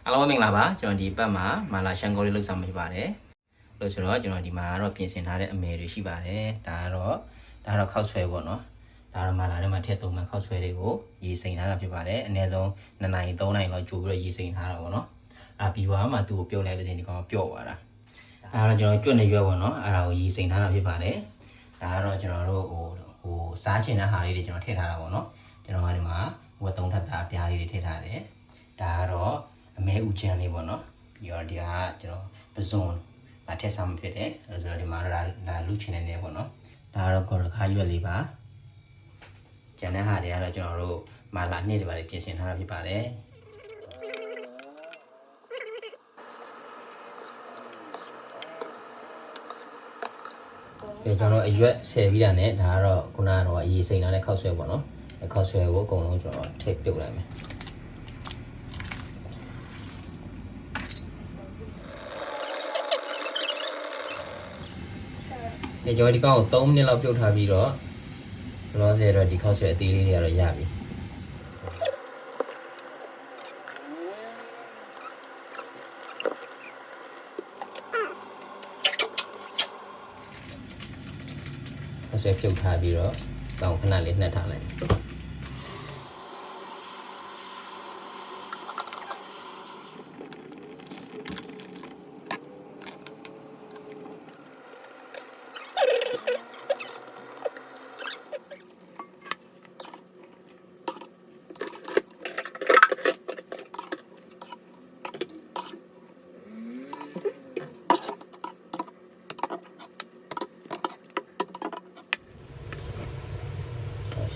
အားလုံးမင်္ဂလာပါကျွန်တော်ဒီဘက်မှာမာလာရှန်ကိုလေးလောက်ဆောင်ပေးပါတယ်လို့ဆိုတော့ကျွန်တော်ဒီမှာကတော့ပြင်ဆင်ထားတဲ့အမယ်တွေရှိပါတယ်ဒါကတော့ခောက်ဆွဲပေါ့နော်ဒါတော့မာလာထဲမှာထည့်သုံးမဲ့ခောက်ဆွဲလေးကိုရေစိမ်ထားတာဖြစ်ပါတယ်အနည်းဆုံး2 နာရီ3 နာရီလောက်ကြိုပြီးတော့ရေစိမ်ထားတာပေါ့နော်အဲ့ပြီးသွားမှသူ့ကိုပြုတ်လိုက်တဲ့ချိန်ဒီကောင်ပျော့သွားတာဒါကတော့ကျွန်တော်ကျွတ်နေရွက်ပေါ့နော်အဲ့ဒါကိုရေစိမ်ထားတာဖြစ်ပါတယ်ဒါကတော့ကျွန်တော်တို့ဟိုစားချင်တဲ့ဟာလေးတွေကျွန်တော်ထည့်ထားတာပေါ့နော်ကျွန်တော်ကဒီမှာဝက်3ထပ်သားအပြားလေးတွေထည့်ထားတယ်ဒါကတော့အမဲဥချန်လေးပေါ့နော်ပြီးတော့ဒီကကျွန်တော်ပစွန်ဗတ်ထက်ဆောင်ဖြစ်တယ်ဆိုတော့ဒီမှာဒါလူချင်နေပေါ့နော်ဒါကတော့ကော်ရခါရွက်လေးပါကျန်တဲ့ဟာတွေကတော့ကျွန်တော်တို့မာလာနှစ်တွေပါပြင်ဆင်ထားတာဖြစ်ပါတယ်ကျွန်တော်အရွက်ဆယ်ပြီးတာနဲ့ဒါကတော့ခုနကတော့အရေးစိန်ထားတဲ့ခောက်ဆွဲပေါ့နော်အခောက်ဆွဲကိုအကုန်လုံးကျွန်တော်ထည့်ပြုတ်လိုက်မယ်ကျွန်တော်ဒီကောင်ကို3မိနစ်လောက်ပြုတ်ထားပြီးတော့လောဆယ်တော့ဒီခောက်ဆွဲအသေးလေးတွေကတော့ရပြီဆွဲပြုတ်ထားပြီးတော့တောင်ခဏလေးနှက်ထားလိုက်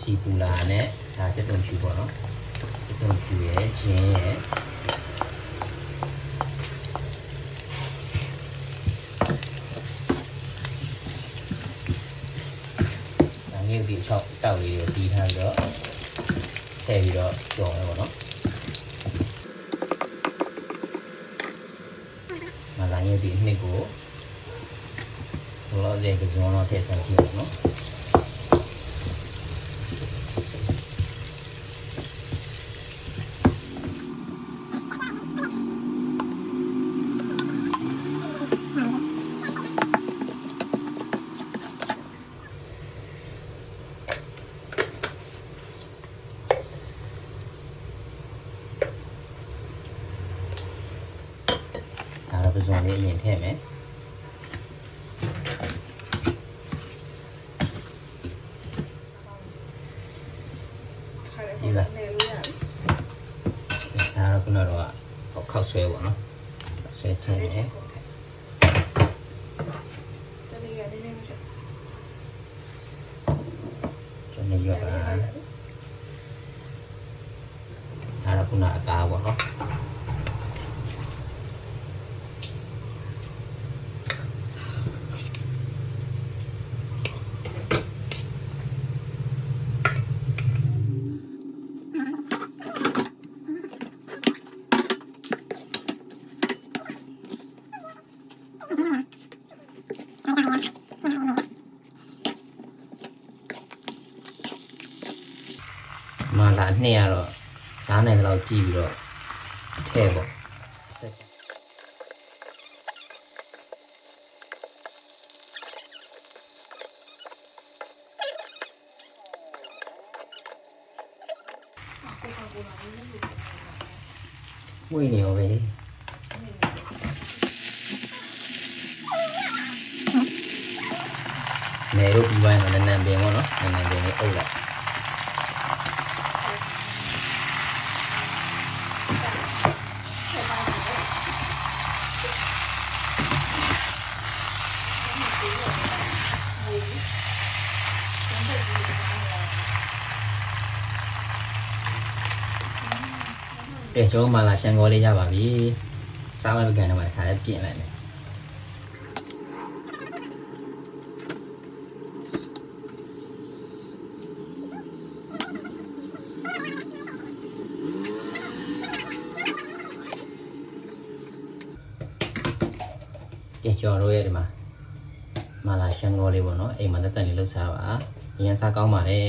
စီပူလာနဲ့ဒါစက်တုံဖြူပေါ့နော်စက်တုံဖြူရဲ့ချင်းရဲ့ဒါငယ်ပြီးတောက်လေးကိုတီးထားပြီးတော့ထည့်ပြီးတော့ကြော်ရပါတော့မလာငယ်ပြီးနှစ်ကိုလောလောဆယ်ကစုံတော့ထည့်ဆောင်ကြည့်ပါနော်ပစုံလေးအရင်ထည့်မယ်ဒီလားဒါတော့ခုနကတော့ခောက်ဆွဲပေါ့နော်ဆွဲထည့်မယ်ကျွန်တော်ရွက်ပါဒါတော့ခုနအသားပေါ့နော်မာလာနှစ်ရတော့စားနိုင်တော့ကြည့်ပြီးတော့ထည့်ပေါ့ဝိနေရောပဲနေတော့ပြီးပိုင်းတော့နန်းနန်းပင်ပေါ့နော်နန်းနန်းပင်လေးအုပ်လိုက်ကျွန်တော်မာလာရှန်ကောလေးရပါပြီစားမကန်တော့ခါလေးပြင်လိုက်မယ်ကျွန်တော်တို့ရဲ့ဒီမှာမာလာရှန်ကောလေးပေါ့နော်အိမ်မှာတက်တက်လေးလှုပ်ရှားပါအရင်စားကောင်းပါတယ်